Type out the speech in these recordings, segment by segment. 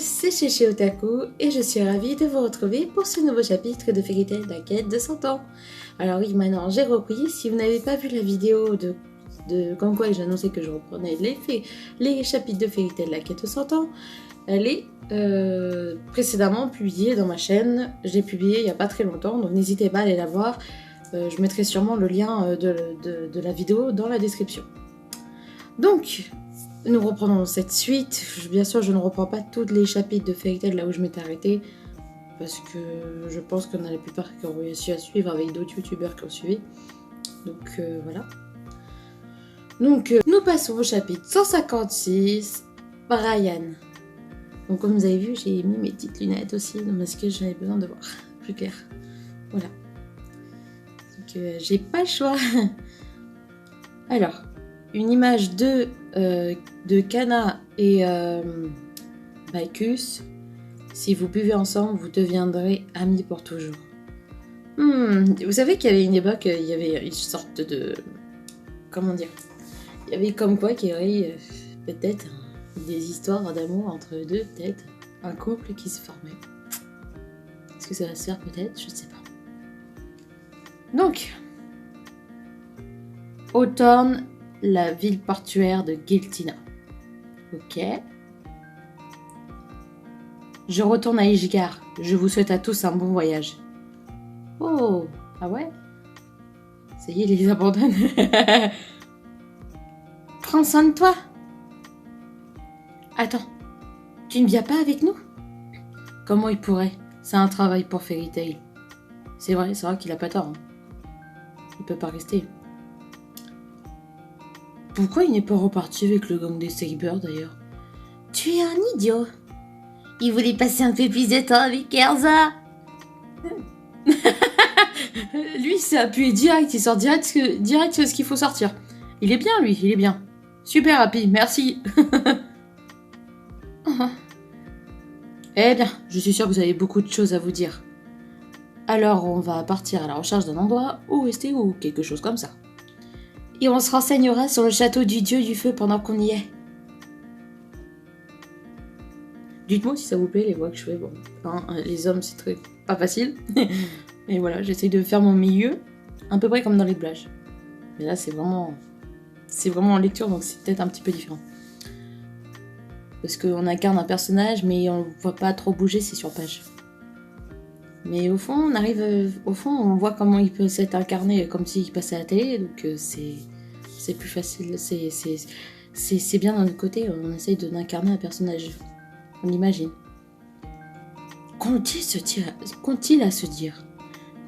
c'est Chéché Otaku et je suis ravie de vous retrouver pour ce nouveau chapitre de Fairy Tail la quête de 100 ans. Alors oui, maintenant j'ai repris, si vous n'avez pas vu la vidéo de comme quoi j'annonçais que je reprenais les chapitres de Fairy Tail la quête de 100 ans, elle est précédemment publiée dans ma chaîne, je l'ai publiée il n'y a pas très longtemps, donc n'hésitez pas à aller la voir, je mettrai sûrement le lien de la vidéo dans la description. Donc, nous reprenons cette suite. Bien sûr, je ne reprends pas tous les chapitres de Fairy Tail là où je m'étais arrêtée, parce que je pense qu'on a la plupart qui ont réussi à suivre avec d'autres youtubeurs qui ont suivi. Donc voilà. Donc nous passons au chapitre 156, Brian. Donc comme vous avez vu, j'ai mis mes petites lunettes aussi, parce que j'avais besoin de voir plus clair. Voilà. Donc j'ai pas le choix. Alors, une image de Kana et Bacchus. Si vous buvez ensemble, vous deviendrez amis pour toujours. Vous savez qu'il y avait une époque, il y avait une sorte de... Comment dire? Il y avait comme quoi qu'il y aurait peut-être des histoires d'amour entre eux deux, peut-être. Un couple qui se formait. Est-ce que ça va se faire peut-être? Je ne sais pas. Donc, Hawthorne, la ville portuaire de Giltina. Ok. Je retourne à Ishgard. Je vous souhaite à tous un bon voyage. Oh, ah ouais? Ça y est, ils les abandonnent. Prends soin de toi. Attends, tu ne viens pas avec nous? Comment il pourrait? C'est un travail pour Fairy Tail. C'est vrai qu'il a pas tort. Hein. Il peut pas rester. Pourquoi il n'est pas reparti avec le gang des Saber d'ailleurs? Tu es un idiot. Il voulait passer un peu plus de temps avec Erza. Lui, il s'est appuyé direct, il sort direct ce qu'il faut sortir. Il est bien, lui, il est bien. Super Happy, merci. Eh bien, je suis sûre que vous avez beaucoup de choses à vous dire. Alors, on va partir à la recherche d'un endroit où rester ou quelque chose comme ça. Et on se renseignera sur le château du dieu du feu pendant qu'on y est. Dites-moi si ça vous plaît les voix que je fais. Bon, hein, les hommes c'est pas facile. Et voilà, j'essaye de faire mon milieu, à peu près comme dans les blagues. Mais là c'est vraiment en lecture, donc c'est peut-être un petit peu différent. Parce qu'on incarne un personnage, mais on ne voit pas trop bouger, c'est sur page. Mais au fond, on voit comment il peut s'être incarné comme s'il passait à la télé, donc c'est plus facile, c'est bien d'un autre côté, on essaye d'incarner un personnage, on l'imagine. Qu'ont-ils à se dire?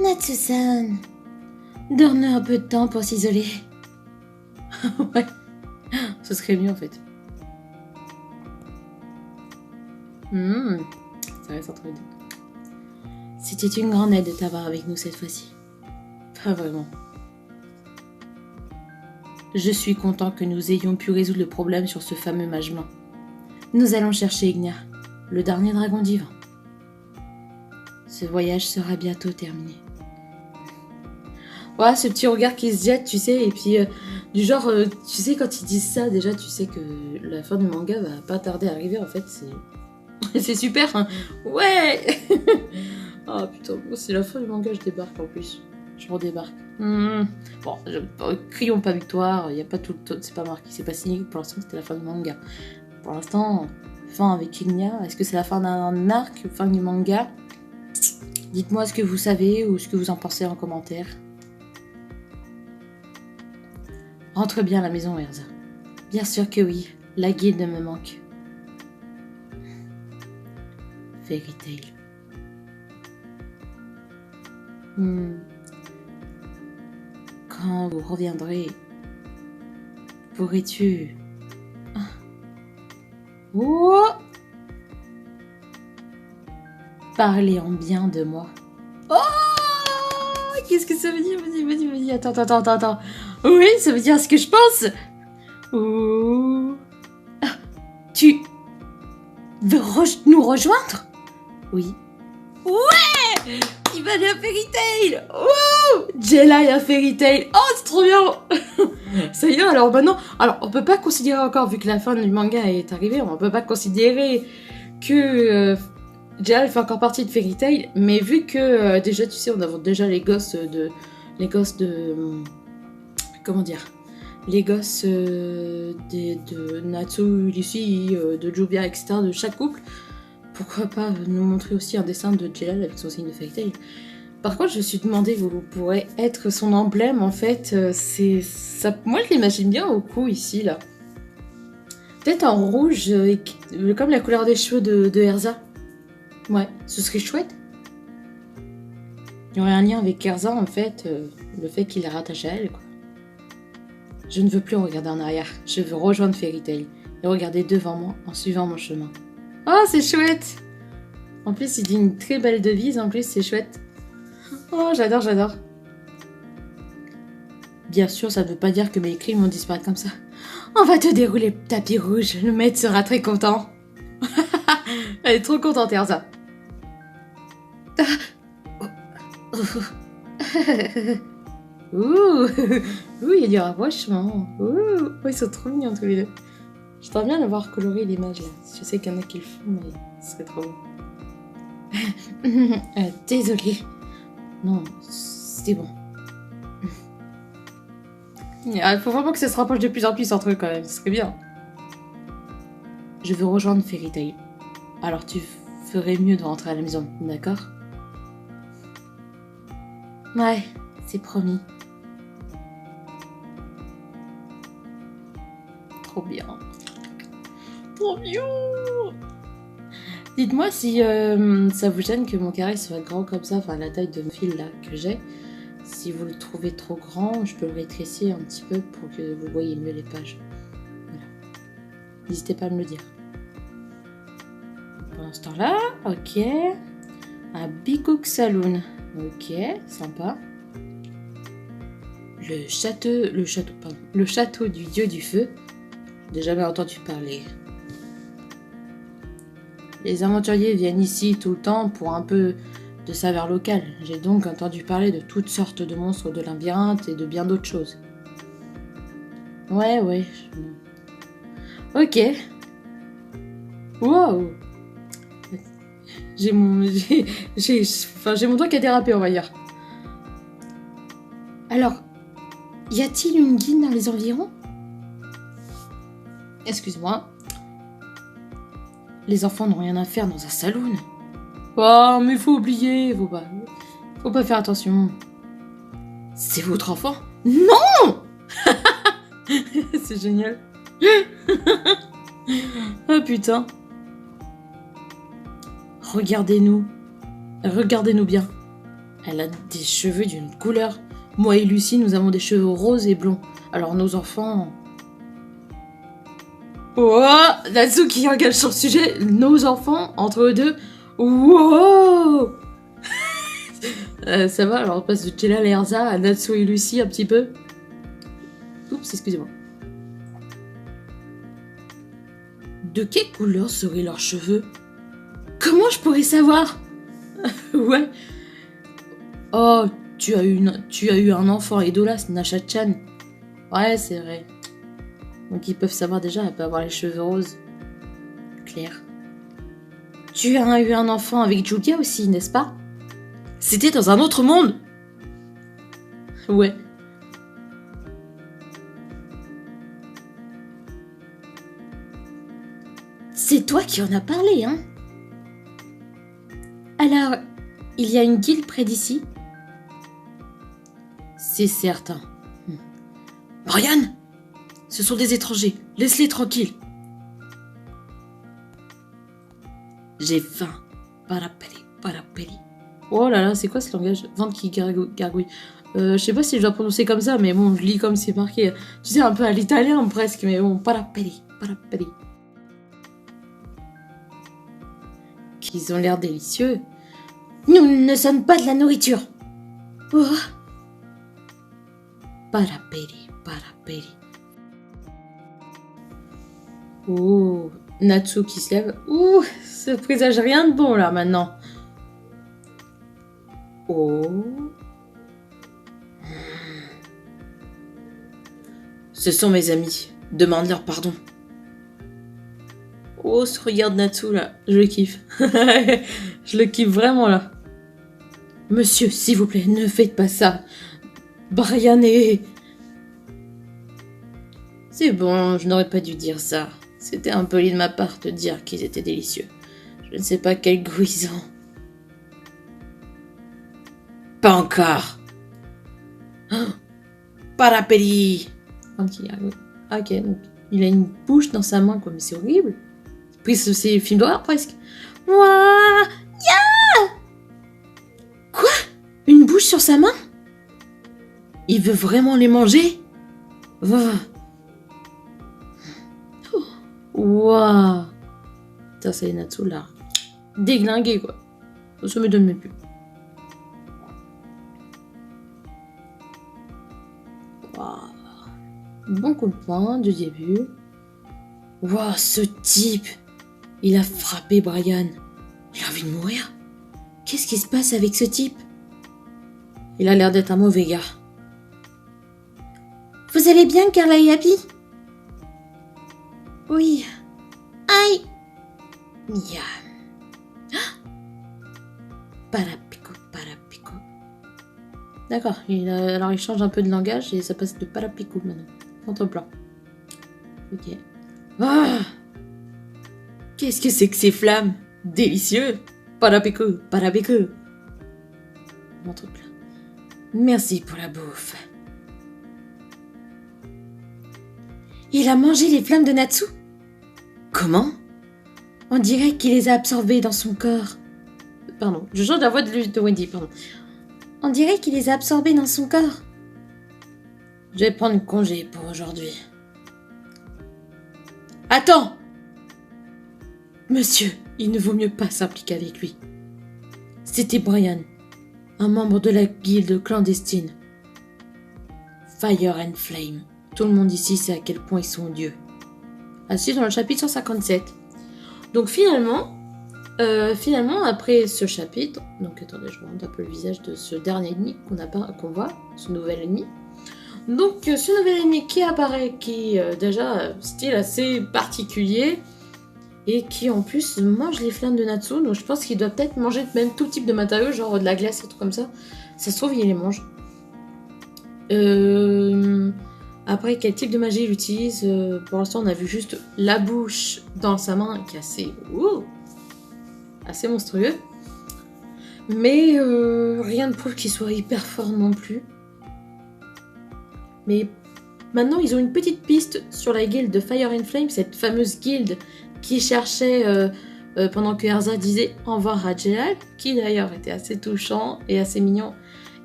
Natsu-san, donne un peu de temps pour s'isoler. Ouais, ce serait mieux en fait. Ça reste entre les deux. C'était une grande aide de t'avoir avec nous cette fois-ci. Pas vraiment. Je suis content que nous ayons pu résoudre le problème sur ce fameux mage blanc. Nous allons chercher Igna, le dernier dragon divin. Ce voyage sera bientôt terminé. Ouais, ce petit regard qui se jette, tu sais, et puis du genre, tu sais, quand ils disent ça, déjà, tu sais que la fin du manga va pas tarder à arriver, en fait, c'est super, hein. Ouais. Oh putain, c'est la fin du manga, je débarque en plus. Je redébarque. Bon, crions pas victoire, il y a pas tout, c'est pas marqué, c'est pas signé, pour l'instant c'était la fin du manga. Pour l'instant, fin avec Igna, est-ce que c'est la fin d'un arc, fin du manga? Dites-moi ce que vous savez ou ce que vous en pensez en commentaire. Rentre bien à la maison, Erza. Bien sûr que oui, la guilde me manque. Fairy Tail. Quand vous reviendrez, pourrais-tu... Oh, parler en bien de moi. Oh, qu'est-ce que ça veut dire? Vas-y. Attends. Oui, ça veut dire ce que je pense. Oh. Ah, tu veux nous rejoindre? Oui. Ouais, il va aller à Fairy Tail. Oh, Jelai à Fairy Tail. Oh, c'est trop bien. Ça y est, alors maintenant... Alors, on peut pas considérer encore, vu que la fin du manga est arrivée, on peut pas considérer que Jal fait encore partie de Fairy Tail, mais vu que déjà, tu sais, on a déjà les gosses de... comment dire, les gosses de Natsu, Lucy, de Juvia, etc., de chaque couple, pourquoi pas nous montrer aussi un dessin de Jelal avec son signe de Fairy Tail. Par contre, je me suis demandé, vous pourrez être son emblème, en fait, c'est ça. Moi, je l'imagine bien au cou, ici, là. Peut-être en rouge, comme la couleur des cheveux de Erza. Ouais, ce serait chouette. Il y aurait un lien avec Erza, en fait, le fait qu'il est rattaché à elle, quoi. Je ne veux plus regarder en arrière, je veux rejoindre Fairy Tail et regarder devant moi en suivant mon chemin. Oh, c'est chouette! En plus, il dit une très belle devise, en plus, c'est chouette. Oh, j'adore, j'adore. Bien sûr, ça ne veut pas dire que mes crimes vont disparaître comme ça. On va te dérouler le tapis rouge, le maître sera très content. Elle est trop contente, Erza. Ouh, ouh, il y a du rapprochement. Ouh, oh, ils sont trop mignons tous les deux. J'aimerais bien le voir colorer l'image là. Je sais qu'il y en a qui le font, mais ce serait trop beau. Désolée. Non, c'est bon. Il faut vraiment que ça se rapproche de plus en plus entre eux quand même, ce serait bien. Je veux rejoindre Fairy Tail. Alors tu ferais mieux de rentrer à la maison, d'accord? Ouais, c'est promis. Trop bien. Trop bien. Dites-moi si ça vous gêne que mon carré soit grand comme ça, enfin la taille de fil là que j'ai. Si vous le trouvez trop grand, je peux le rétrécir un petit peu pour que vous voyez mieux les pages. Voilà. N'hésitez pas à me le dire. Pendant ce temps-là, ok. Un Bikook Saloon. Ok, sympa. Le château du dieu du feu. J'ai jamais entendu parler. Les aventuriers viennent ici tout le temps pour un peu de saveur locale. J'ai donc entendu parler de toutes sortes de monstres de labyrinthe et de bien d'autres choses. Ouais. Ok. Wow. J'ai mon doigt qui a dérapé, on va dire. Alors, y a-t-il une guilde dans les environs? Excuse-moi. Les enfants n'ont rien à faire dans un saloon. Oh, mais faut oublier, faut pas faire attention. C'est votre enfant? Non. C'est génial. Oh putain. Regardez-nous bien. Elle a des cheveux d'une couleur. Moi et Lucie, nous avons des cheveux roses et blonds. Alors nos enfants... Oh, Natsu qui engage sur le sujet. Nos enfants, entre eux deux... Wow. Ça va, alors on passe de Jelal et Erza à Natsu et Lucie un petit peu. Oups, excusez-moi. De quelle couleur seraient leurs cheveux? Comment je pourrais savoir? Ouais. Oh, tu as eu un enfant, Edolas, Nasha-chan. Ouais, c'est vrai. Donc ils peuvent savoir déjà, elle peut avoir les cheveux roses. Clair. Tu as eu un enfant avec Julia aussi, n'est-ce pas? C'était dans un autre monde. Ouais. C'est toi qui en as parlé, hein? Alors, il y a une guilde près d'ici? C'est certain. Brian! Ce sont des étrangers, laisse-les tranquilles. J'ai faim. Parapeli. Oh là là, c'est quoi ce langage? Vente qui gargouille. Je sais pas si je dois prononcer comme ça, mais bon, je lis comme c'est marqué. Tu sais, un peu à l'italien presque, mais bon, parapeli. Qu'ils ont l'air délicieux. Nous ne sommes pas de la nourriture. Oh. Parapeli. Oh, Natsu qui se lève. Ouh, ça présage rien de bon là maintenant. Oh. Ce sont mes amis. Demande-leur pardon. Oh, ce regard de Natsu là, je le kiffe. Je le kiffe vraiment là. Monsieur, s'il vous plaît, ne faites pas ça. Brian est... C'est bon, je n'aurais pas dû dire ça. C'était impoli de ma part de dire qu'ils étaient délicieux. Je ne sais pas quel goût ils ont. Pas encore. Oh, parapéli. Ok, donc il a une bouche dans sa main, quoi, mais c'est horrible. C'est film d'horreur presque. Ouah, yeah. Quoi? Une bouche sur sa main? Il veut vraiment les manger? Ouah. Waouh. Putain, c'est Natsu là. Déglingué quoi. Ça me donne même plus. Waouh. Bon copain du début. Waouh, ce type. Il a frappé Brian. Il a envie de mourir. Qu'est-ce qui se passe avec ce type? Il a l'air d'être un mauvais gars. Vous allez bien, Carla et Happy? Oui. Aïe. Mia. Parapico, parapico. D'accord, alors il change un peu de langage et ça passe de parapico maintenant. Ventre plan. Ok. Ah, qu'est-ce que c'est que ces flammes? Délicieux. Parapico, parapico. Ventre plein. Merci pour la bouffe. Il a mangé les flammes de Natsu? Comment? On dirait qu'il les a absorbées dans son corps. Pardon, je change la voix de Wendy, pardon. On dirait qu'il les a absorbées dans son corps. Je vais prendre congé pour aujourd'hui. Attends! Monsieur, il ne vaut mieux pas s'impliquer avec lui. C'était Brian, un membre de la guilde clandestine. Fire and Flame. Tout le monde ici sait à quel point ils sont odieux. Ainsi dans le chapitre 157. Donc finalement, après ce chapitre, donc attendez, je remonte un peu le visage de ce dernier ennemi qu'on voit, ce nouvel ennemi. Donc ce nouvel ennemi qui apparaît, qui déjà style assez particulier, et qui en plus mange les flammes de Natsu, donc je pense qu'il doit peut-être manger même tout type de matériaux, genre de la glace et tout comme ça. Ça se trouve, il les mange. Après, quel type de magie il utilise? Pour l'instant, on a vu juste la bouche dans sa main, qui est assez monstrueux. Mais rien ne prouve qu'il soit hyper fort non plus. Mais maintenant, ils ont une petite piste sur la guilde de Fire and Flame, cette fameuse guilde qui cherchait, pendant que Erza disait au revoir à Jelal, qui d'ailleurs était assez touchant et assez mignon,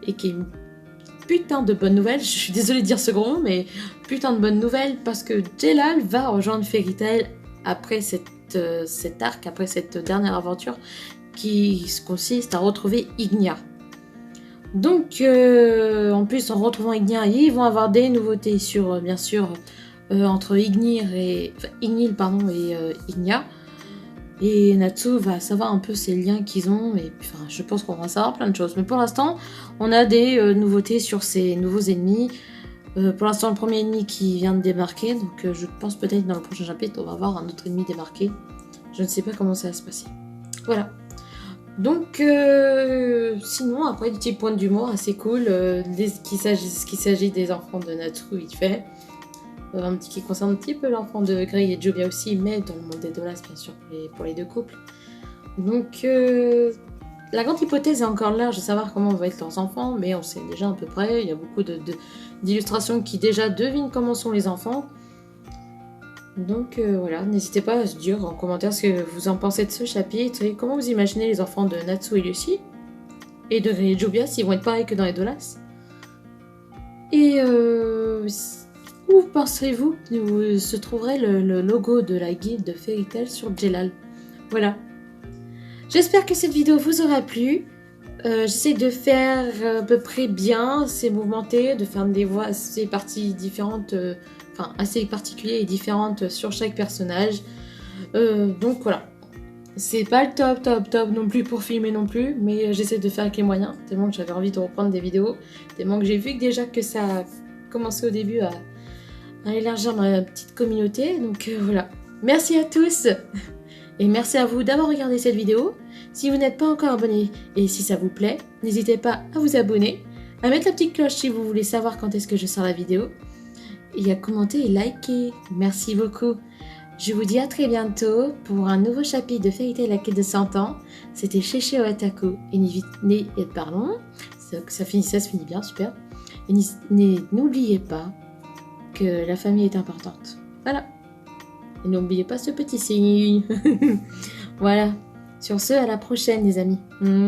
et qui est une putain de bonne nouvelle. Je suis désolée de dire ce gros mot, mais putain de bonne nouvelle, parce que Jelal va rejoindre Fairy Tail après cet arc, après cette dernière aventure qui consiste à retrouver Ignia. Donc, en plus, en retrouvant Ignia, ils vont avoir des nouveautés sur, bien sûr, entre Ignil et Ignia. Et Natsu va savoir un peu ces liens qu'ils ont, et enfin, je pense qu'on va savoir plein de choses. Mais pour l'instant, on a des nouveautés sur ces nouveaux ennemis. Pour l'instant, le premier ennemi qui vient de débarquer, donc je pense peut-être dans le prochain chapitre, on va avoir un autre ennemi débarqué. Je ne sais pas comment ça va se passer. Voilà. Donc, sinon, après, des petits points d'humour assez cool, qu'il s'agit des enfants de Natsu, il fait. Un petit qui concerne un petit peu l'enfant de Grey et Julia aussi, mais dans le monde des Dolas, bien sûr, pour les deux couples. Donc, la grande hypothèse est encore large de savoir comment vont être leurs enfants, mais on sait déjà à peu près. Il y a beaucoup d'illustrations qui déjà devinent comment sont les enfants. Donc voilà, n'hésitez pas à se dire en commentaire ce que vous en pensez de ce chapitre et comment vous imaginez les enfants de Natsu et Lucy et de Grey et Julia, s'ils vont être pareils que dans les Dolas. Et où penserez-vous que se trouverait le logo de la guilde de Fairy Tail sur Jelal? Voilà. J'espère que cette vidéo vous aura plu. J'essaie de faire à peu près bien, assez mouvementé, de faire des voix assez différentes, assez particulières et différentes sur chaque personnage. Donc voilà. C'est pas le top non plus pour filmer non plus, mais j'essaie de faire avec les moyens, tellement que j'avais envie de reprendre des vidéos, tellement que j'ai vu que déjà que ça a commencé au début à élargir ma petite communauté, donc voilà. Merci à tous! Et merci à vous d'avoir regardé cette vidéo. Si vous n'êtes pas encore abonné et si ça vous plaît, n'hésitez pas à vous abonner, à mettre la petite cloche si vous voulez savoir quand est-ce que je sors la vidéo, et à commenter et liker. Merci beaucoup. Je vous dis à très bientôt pour un nouveau chapitre de Fairy Tail la quête de 100 ans. C'était Chéché Otaku. Et pardon, ça se finit bien, super. Et n'oubliez pas que la famille est importante. Voilà. Et n'oubliez pas ce petit signe. Voilà. Sur ce, à la prochaine les amis. Mouah.